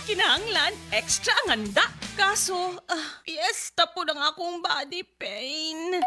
kinahanglan, extra ang handa. Kaso, piyesta po ng akong body pain.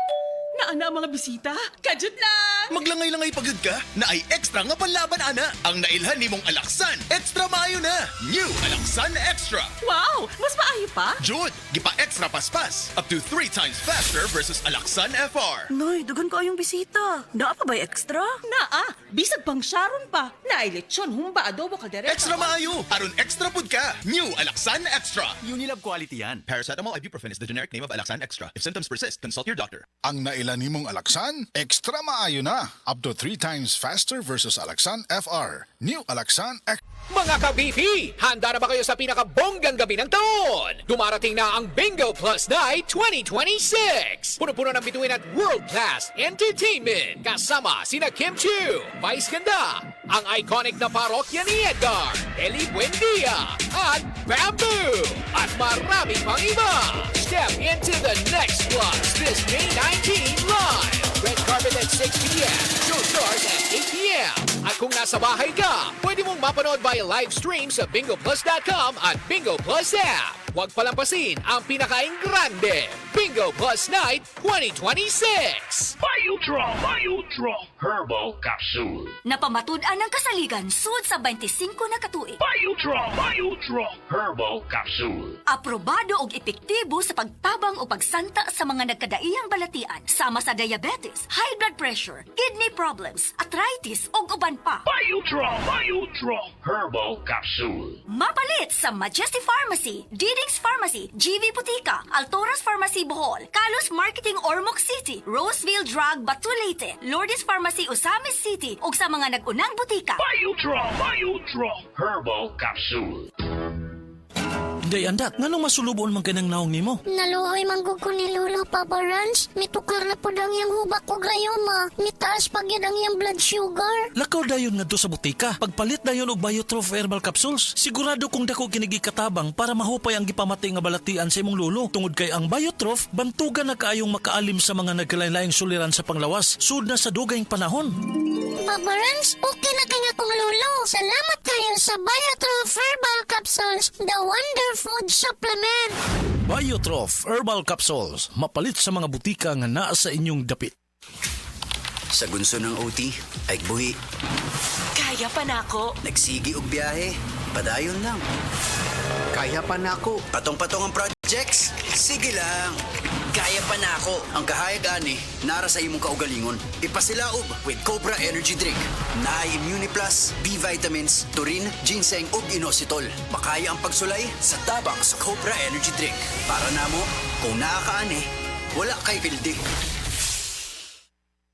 Naana mga bisita, kajud lang. Maglangay-langay pagod ka na ay extra nga panlaban ana. Ang nailhan nimong Alaksan, extra maayo na. New Alaksan Extra. Wow, mas maayo pa. Jud, gipa extra paspas. Up to 3 times faster versus Alaksan FR. Noy, dugan ko yung bisita. Naa pa ba extra? Naa, bisag pang Sharon pa. Nailetsyon, humba adobo kaldereta. Extra maayo. Aron extra pud ka. New Alaksan Extra. Unilab quality yan. Paracetamol ibuprofen is the generic name of Alaksan Extra. If symptoms persist, consult your doctor. Ang nailan nimong Alaksan, extra maayo na. Up to 3 times faster versus Alaksan FR. New Alaksan Extra. Mga ka-BP, handa na ba kayo sa pinakabonggang gabi ng taon? Dumarating na ang Bingo Plus Night 2026! Puno-puno ng bituin at world-class entertainment. Kasama sina Kim Chiu, Vice Ganda, ang iconic na parokya ni Edgar, Eli Buendia, at Bamboo! At marami pang iba! Step into the next plus this May 19 live! Red carpet at 6 p.m. Show starts at 8 p.m. At kung nasa bahay ka, pwede mong mapanood via live stream sa bingoplus.com at Bingo Plus app. Huwag palampasin ang pinakaing grande, Bingo Plus Night 2026! Bayutro Herbal Capsule. Napamatud-an ng kasaligan sud sa 25 na katuig. Bayutro Herbal Capsule. Aprobado og epektibo sa pagtabang o pagsanta sa mga nagkadaiyang balatian sama sa diabetes, high blood pressure, kidney problems, arthritis ug uban pa. Bayutro Herbal Capsule. Mapalit sa Majesty Pharmacy, Diding's Pharmacy, GV Putika, Altoras Pharmacy Bohol, Kalos Marketing Ormoc City, Roseville Drug Batulete, Lourdes Pharmacy Osamis City ug sa mga nag-unang butika. Bayutro Herbal Capsule. Day andak, nganong masulubon man kanang naong nimo? Naluoy manggug ko ni Lolo, Papa Rans. Mitukar na po dang yung hubak ko gayoma. Mitaas pag yun ang yung blood sugar. Lakaw dayon ngadto sa butika. Pagpalit dayon og Biotrof Herbal Capsules, sigurado kung dako kinigi katabang para mahupay ang gipamatay nga balatian sa imong lulo. Tungod kay ang Biotrof, bantugan na kaayong makaalim sa mga nagkalain-laing suliran sa panglawas, sud na sa dugayng panahon. Papa Rans, okay na kaya kong Lolo. Salamat kayo sa Biotrof Herbal Capsules, the wonder food supplement. Biotrof Herbal Capsules, mapalit sa mga butika nga naa sa inyong dapit. Sa gunso ng OT, ay buhi. Kaya pa nako. Nagsigi og biyahe, padayon lang. Kaya pa na ako. Patong-patong ang projects, sige lang. Kaya pa na ako. Ang kahayag ani, nara sa imong kaugalingon. Ipasilaob with Cobra Energy Drink. Naay Immuniplus, B vitamins, turin, ginseng ug inositol. Makaya ang pagsulay sa tabang sa Cobra Energy Drink. Para namo, kung naakaani, wala kay pildi.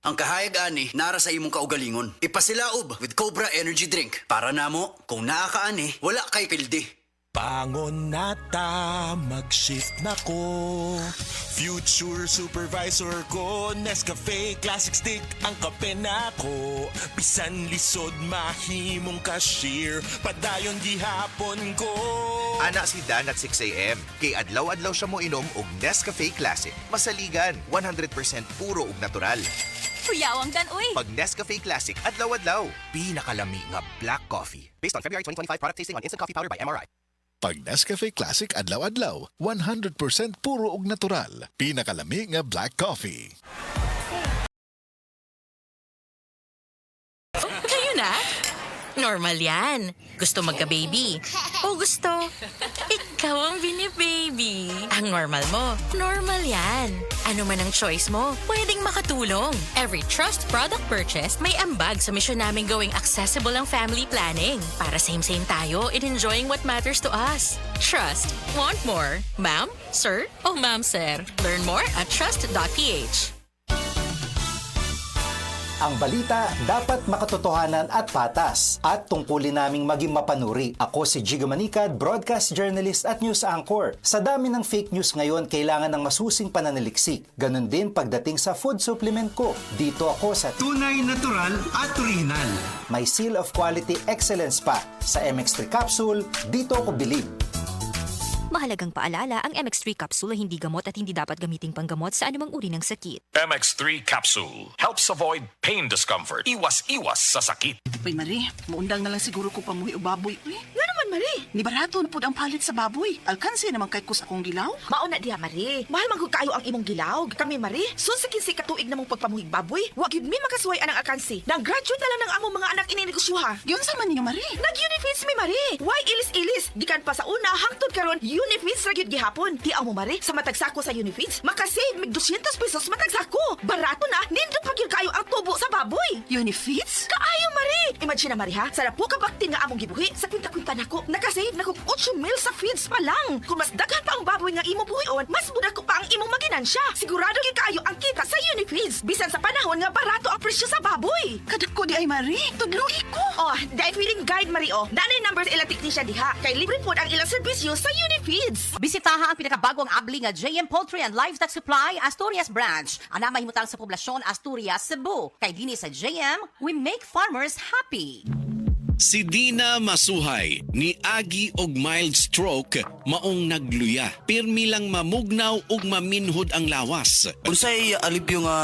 Ang kahayag ani, nara sa imong kaugalingon. Ipasilaob with Cobra Energy Drink. Para namo, kung naakaani, wala kay pildi. Bangon nata, mag-shift na ko. Future supervisor ko, Nescafe Classic Stick ang kape na ko. Bisan lisod mahimong cashier, padayon gihapon ko. Ana si Dan at 6 a.m. Kay adlaw-adlaw siya mo inom og Nescafe Classic. Masaligan, 100% puro ug natural. Kuyawang Dan, uy! Pag Nescafe Classic, adlaw-adlaw. Pinakalami nga black coffee. Based on February 2025 product tasting on Instant Coffee Powder by MRI. Pag Nescafe Classic adlaw-adlaw, 100% puro ug natural. Pinakalami nga black coffee. Kayo na? Normal yan. Gusto magka-baby. O gusto, ikaw ang bini-baby. Ang normal mo, normal yan. Ano man ang choice mo, pwedeng makatulong. Every Trust product purchase, may ambag sa misyon namin gawing accessible ang family planning. Para same-same tayo in enjoying what matters to us. Trust. Want more? Ma'am? Sir? O ma'am, sir? Learn more at trust.ph. Ang balita dapat makatotohanan at patas at tungkulin naming maging mapanuri. Ako si Jigo Manicad, broadcast journalist at news anchor. Sa dami ng fake news ngayon, kailangan ng masusing pananaliksik. Ganon din pagdating sa food supplement ko. Dito ako sa tunay, natural at original. May seal of quality excellence pa. Sa MX3 capsule, dito ako believe. Mahalagang paalala, ang MX3 capsule ay hindi gamot at hindi dapat gamiting panggamot sa anumang uri ng sakit. MX3 capsule helps avoid pain discomfort. Iwas-iwas sa sakit. Uy, Marie, maundang na lang siguro ko pamuhi o baboy. Uy, Nga naman Marie. Ni barato na po ang palit sa baboy. Alkansi naman kay kus akong gilaw. Mauna diha, Marie. Mahal man kayo ang imong gilaw. Kami, Marie, sunsikin si katuig namong pagpamuhig baboy. Wa gyud mi makasuway anang alkansi. Nag-graduate na lang ng among mga anak ininegosyoha. Yun sa man ninyo, Marie. Nag-Unifeeds mi, Marie. Why ilis-ilis? Gikan pa sa una, hangtod karon Unifeeds ra gyud gihapon. Tiaw mo, Marie, sa matag sako sa Unifeeds, makasave mig 200 pesos matag sako. Barato na, nindot pa gyud kayo ang tubo sa baboy. Unifeeds? Kaayo, Marie. Imagine na, Marie, ha? Sa po ka baktin nga among gibuhi, sa kwinta-kwinta nako, nakasave na kog 8 mil sa feeds pa lang. Kung mas daghan pa ang baboy nga imo buhion, mas muda ko pa ang imong maginansya. Sigurado gyud kayo ang kita sa Unifeeds. Bisan sa panahon nga barato ang presyo sa baboy. Kadako di ay, Marie. Tudluhi ko. Oh, dahil willing guide, Marie, oh. Nanay numbers ilang teknisya diha. Kay libre po ang ilang serbisyo sa Unifeeds. Bisitaha ang pinakabagong abli nga JM Poultry and Livestock Supply Asturias Branch. Ana mahimutang sa poblasyon Asturias, Cebu. Kay dinhi sa JM, we make farmers happy. Si Dina Masuhay ni agi og mild stroke maong nagluya. Pirmi lang mamugnaw ug maminhod ang lawas. Unsay alipyo nga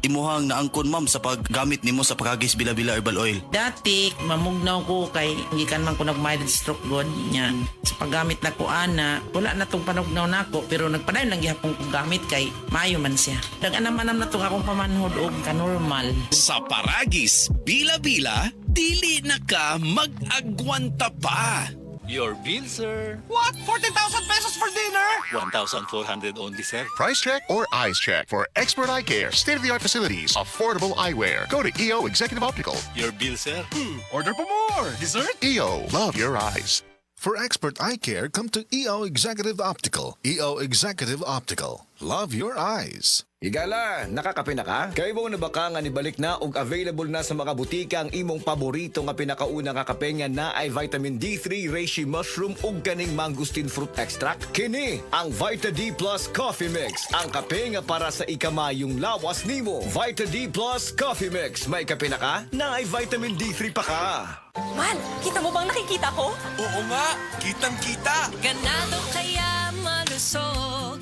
imuhang naangkon ma'am sa paggamit nimo sa pagagis bila-bila herbal oil? Dati, mamugnaw ko kay gikan man ko nag-mild stroke god niya. Sa paggamit na ko ana, wala na tong panugnaw nako pero nagpadayon lang gihapon kong gamit kay maayo man siya. Dag-anam-anam na tong akong pamanhod og ka-normal. Sa paragis, bila-bila, dili na ka mag-agwanta pa. Your bill, sir. What? 14,000 pesos for dinner? 1,400 only, sir. Price check or eyes check for expert eye care, state-of-the-art facilities, affordable eyewear. Go to EO Executive Optical. Your bill, sir. Order po more. Dessert? EO, love your eyes. For expert eye care, come to EO Executive Optical. EO Executive Optical. Love your eyes. Higala, nakakape na ka? Kay mo na ba ka nga nibalik na ug available na sa mga butika ang imong paborito nga pinakauna nga kape nga na ay vitamin D3, reishi mushroom ug ganing mangosteen fruit extract? Kini ang Vita D Plus Coffee Mix, ang kape nga para sa ikamayong lawas nimo. Vita D Plus Coffee Mix, may kape na ka? Na ay vitamin D3 pa ka. Man, kita mo bang nakikita ko? Oo nga, kitang-kita. Ganado kaya malusog.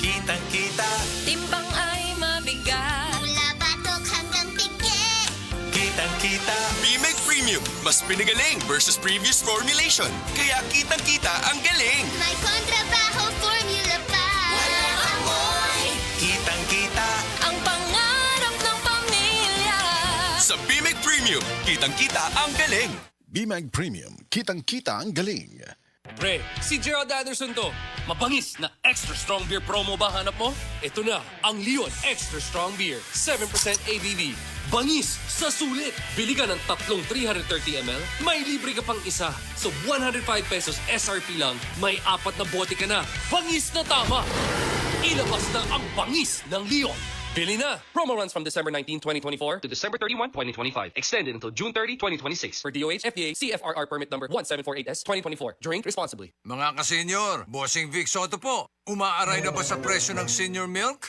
Kitang-kita. Timbang ay mabigat. Mula batok hanggang pigit. Kitang-kita. Bimig Premium, mas pinagaling versus previous formulation. Kaya kitang-kita ang galing. May kontrabaho formula pa. Walang amoy. Kitang-kita. Ang pangarap ng pamilya. Sa Bimig Premium, kitang-kita ang galing. BMAG Premium. Kitang-kita ang galing. Pre, si Gerald Anderson to. Mapangis na extra strong beer promo ba hanap mo? Ito na, ang Leon Extra Strong Beer. 7% ABV. Bangis sa sulit. Bili ka ng tatlong 330 ml, may libre ka pang isa. So 105 pesos SRP lang, may 4 na bote ka na. Bangis na tama! Ilabas na ang bangis ng Leon. Bili na! Promo runs from December 19, 2024 to December 31, 2025. Extended until June 30, 2026. For DOH, FDA, CFRR permit number 1748S, 2024. Drink responsibly. Mga ka-senior, Bossing Vic Soto po. Umaaray na ba sa presyo ng senior milk?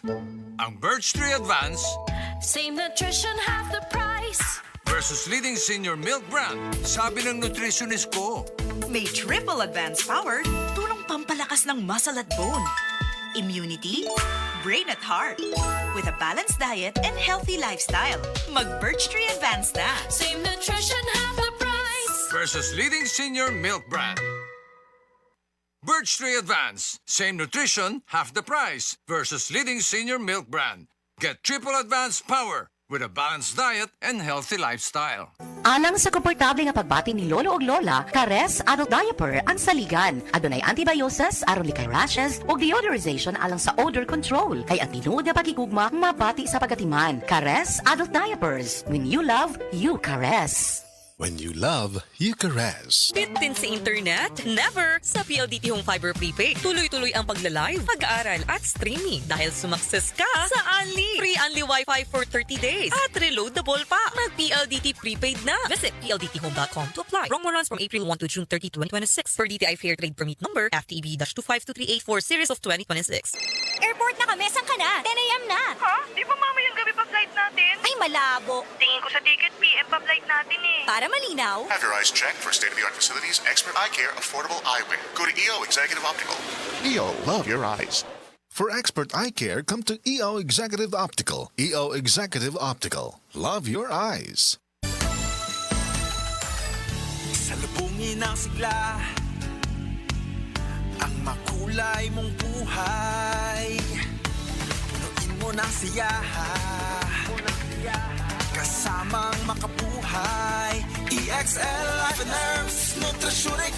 Ang Birch Tree Advance Same nutrition, half the price. versus leading senior milk brand. Sabi ng nutritionist ko. May triple advanced power, tulong pampalakas ng muscle at bone. Immunity, brain at heart. With a balanced diet and healthy lifestyle. Mag-Birch Tree Advance na. Same nutrition, half the price. Versus leading senior milk brand. Birch Tree Advance. Same nutrition, half the price. Versus leading senior milk brand. Get triple advanced power with a balanced diet and healthy lifestyle. Alang sa komportable nga pagbati ni Lolo ug Lola, Kares Adult Diaper ang saligan. Adunay antibiosis aron likay rashes ug deodorization alang sa odor control. Kay ang tinuod nga pagigugma mabati sa pagatiman. Kares Adult Diapers. When you love, you caress. When you love, you caress. Bitin sa internet? Never! Sa PLDT Home Fiber Prepaid, tuloy-tuloy ang pagla-live, pag-aaral at streaming dahil sumakses ka sa Unli. Free Unli Wi-Fi for 30 days at reloadable pa. Mag-PLDT Prepaid na. Visit pldthome.com to apply. Promo runs from April 1 to June 30, 2026 per DTI Fair Trade Permit Number FTB-25238 Series of 2026. Airport na kami. Saan ka na? 10 a.m. na. Ha? Di ba mamayang gabi pa flight natin? Ay, malabo. Tingin ko sa ticket, PM pa flight natin eh. Para malinaw. Have your eyes checked for state-of-the-art facilities, expert eye care, affordable eyewear. Go to EO Executive Optical. EO, love your eyes. For expert eye care, come to EO Executive Optical. EO Executive Optical. Love your eyes. Salubungin ang sigla, kulay mong buhay. Punuin mo ng siyaha, kasamang makabuhay. EXL Life and Herbs Nutritional.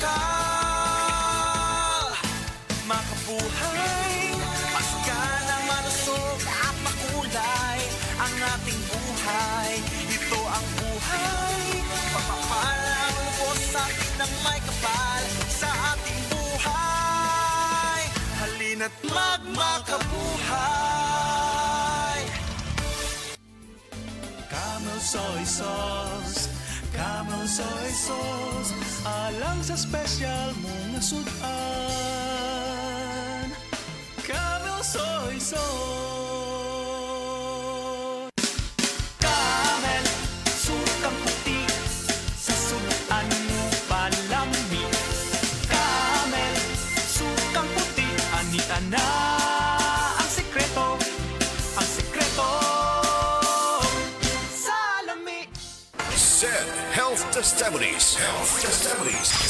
Makabuhay, masigana, malusog at makulay ang ating buhay. Ito ang buhay, pagpapalang lubos sa atin ng may kapal sa ating buhay. Halina't magmakabuhay. Camel soy sauce, Camel soy sauce, alang sa special mong sudan. Camel soy sauce. Camel, sutang puti, sa sudan mo palami. Camel, sutang puti, anita na ang sekreto, ang sekreto. Said Health Testimonies.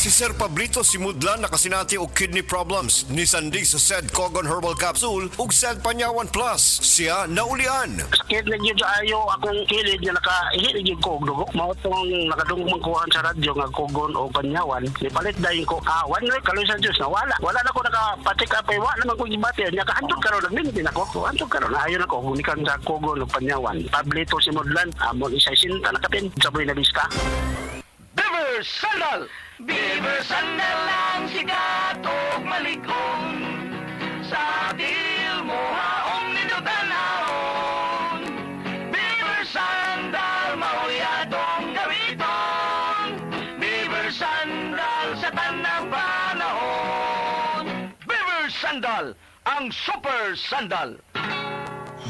Si Sir Pablito Simudlan nakasinati og kidney problems ni sandig sa Said Cogon Herbal Capsule ug Said Panyawan Plus. Siya naulian. Sakit na yun ayo akong kilid nga nakahili yun ko og dugo. Mao tong nakadungog kuhaan sa radyo nga Cogon o Panyawan. Ipalit dayon ko awan no kaloy sa Dios na wala. Wala na ko nakapatik apay wa naman ko gibati. Nya kahandog karon nagmintin ako. Handog karon ayon ako gunikan sa Cogon o Panyawan. Pablito Simudlan amon isa sinta nakapin sa Buena Vista. Beaver Sandal! Beaver Sandal ang sikat og maligong. Sa dil mo haong ninutanahon. Beaver Sandal mauyadong gamiton. Beaver Sandal sa tanang panahon. Beaver Sandal! Ang super sandal!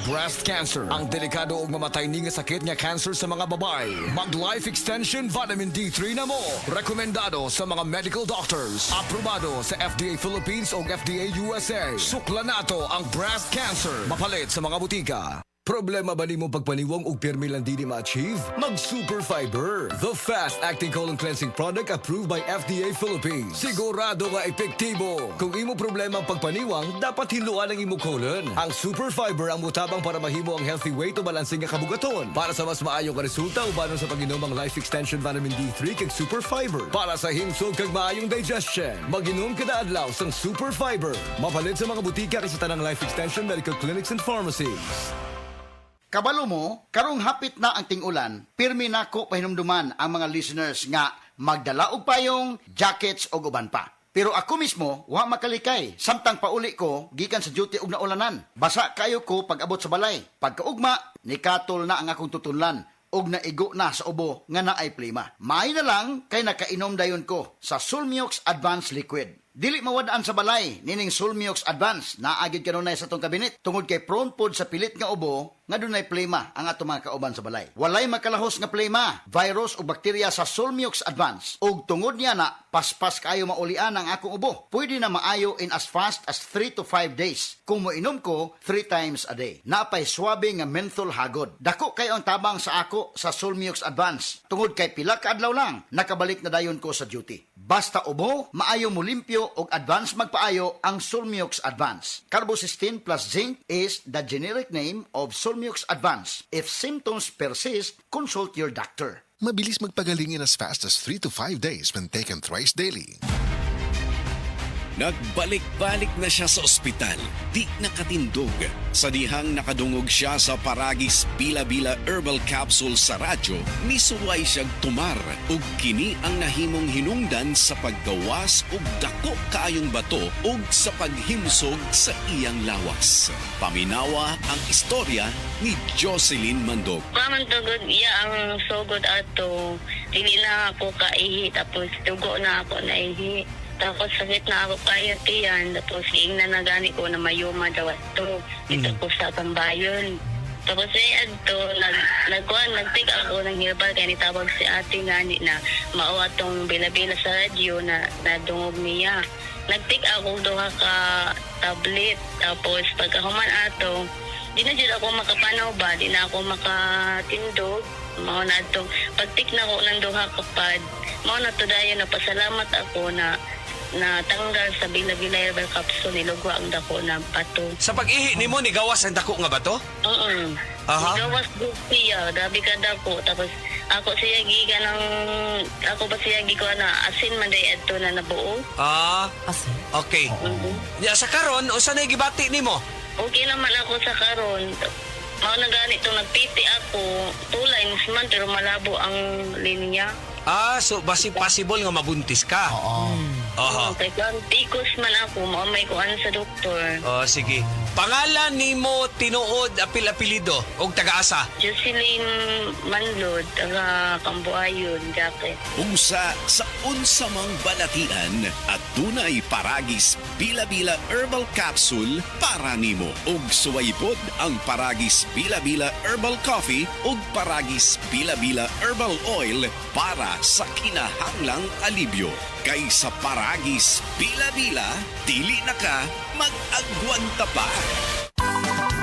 Breast cancer, ang delikado ug mamatay ni nga sakit nga cancer sa mga babae. Mag-Life Extension Vitamin D3 na mo. Rekomendado sa mga medical doctors. Aprobado sa FDA Philippines ug FDA USA. Sukla nato ang breast cancer. Mapalit sa mga butika. Problema ba nimo pagpaniwang ug pirmi lang dili ma-achieve? Mag Super Fiber, the fast-acting colon cleansing product approved by FDA Philippines. Sigurado nga epektibo. Kung imo problema ang pagpaniwang, dapat hiluan ang imo colon. Ang Super Fiber ang mutabang para mahimo ang healthy weight o balansing nga kabugaton. Para sa mas maayo nga resulta ubanon sa pag-inom ang Life Extension Vitamin D3 kag Super Fiber. Para sa himsog kag maayong digestion, mag-inom kada adlaw sang Super Fiber. Mapalit sa mga butika kay sa tanang Life Extension Medical Clinics and Pharmacies. Kabalo mo, karong hapit na ang ting-ulan, pirmi nako pahinumduman ang mga listeners nga magdala og payong, jackets o uban pa. Pero ako mismo, wa makalikay. Samtang pauli ko, gikan sa duty og naulanan. Basa kayo ko pag abot sa balay. Pagkaugma, nikatol na ang akong tutunlan og naigo na sa ubo nga naay plima. Maay na lang kay nakainom dayon ko sa Sulmiox Advanced Liquid. Dili mawadaan sa balay, nining Sulmiox Advance, naagid kanunay sa tong kabinet, tungod kay prone pod sa pilit nga ubo, nga dunay plema ang ato mga kauban sa balay. Walay makalahos nga plema, virus o bakterya sa Sulmiox Advance, ug tungod niya na, paspas kayo maulian ang akong ubo. Pwede na maayo in as fast as 3 to 5 days, kung moinom ko 3 times a day. Napay swabe nga menthol hagod. Dako kayo ang tabang sa ako sa Sulmiox Advance, tungod kay pila ka adlaw lang, nakabalik na dayon ko sa duty. Basta ubo, maayo mo limpyo o advance magpaayo ang Sulmiox Advance. Carbocysteine plus zinc is the generic name of Sulmiox Advance. If symptoms persist, consult your doctor. Mabilis magpagaling in as fast as 3 to 5 days when taken thrice daily. Nagbalik-balik na siya sa ospital, di nakatindog. Sa dihang nakadungog siya sa Paragis Bila-Bila Herbal Capsule sa radyo, misuway siyang tumar ug kini ang nahimong hinungdan sa paggawas ug dako kaayong bato ug sa paghimsog sa iyang lawas. Paminawa ang istorya ni Jocelyn Mandog. Paman tugod iya ang sugod ato, dili na ako kaihi, tapos dugo na ako naihi. Tapos sakit na ako kaya tiyan. Tapos na nagani ko na mayuma daw ito. Dito ko sa Tambayon. Tapos adto nagtig ako ng herbal kaya nitawag si ate ngani na mao atong bila-bila sa radyo na nadungog niya. Nagtig ako duha ka tablet. Tapos pagkahuman ato, di na dyan ako makapanaw ba, di na ako makatindog. Mao na ito, pagtik na ko ng duha ka pad, mao na to dayon na pasalamat ako na natanggal sa Bila-Bila Herbal Capsule, nilugwa ang dako na bato. Sa pag-ihi nimo ni gawas ang dako nga bato? Oo. Aha. Gawas siya, grabe ka dako. Tapos ako siya giga ng, ako ba siya giga na asin man day adto na nabuo. Okay. Ya sa karon usa na gibati nimo? Okay naman ako sa karon. Mao na ganito nagpiti ako, 2 lines man pero malabo ang linya. So basi possible nga mabuntis ka. Aha. Kaya kung tikos man ako, maamay ko ano sa doktor. Sige. Pangalan nimo tinuod apil-apilido og taga-asa? Jocelyn Manlod, taga Cambuayon, Jacket. Unsa sa unsa mang balatian at dunay Paragis Bila-Bila Herbal Capsule para nimo. Ug suwaypod ang Paragis Bila-Bila Herbal Coffee ug Paragis Bila-Bila Herbal Oil para sa kinahanglang alibyo. Kay sa Paragis Bila-Bila, dili na ka mag-agwanta pa.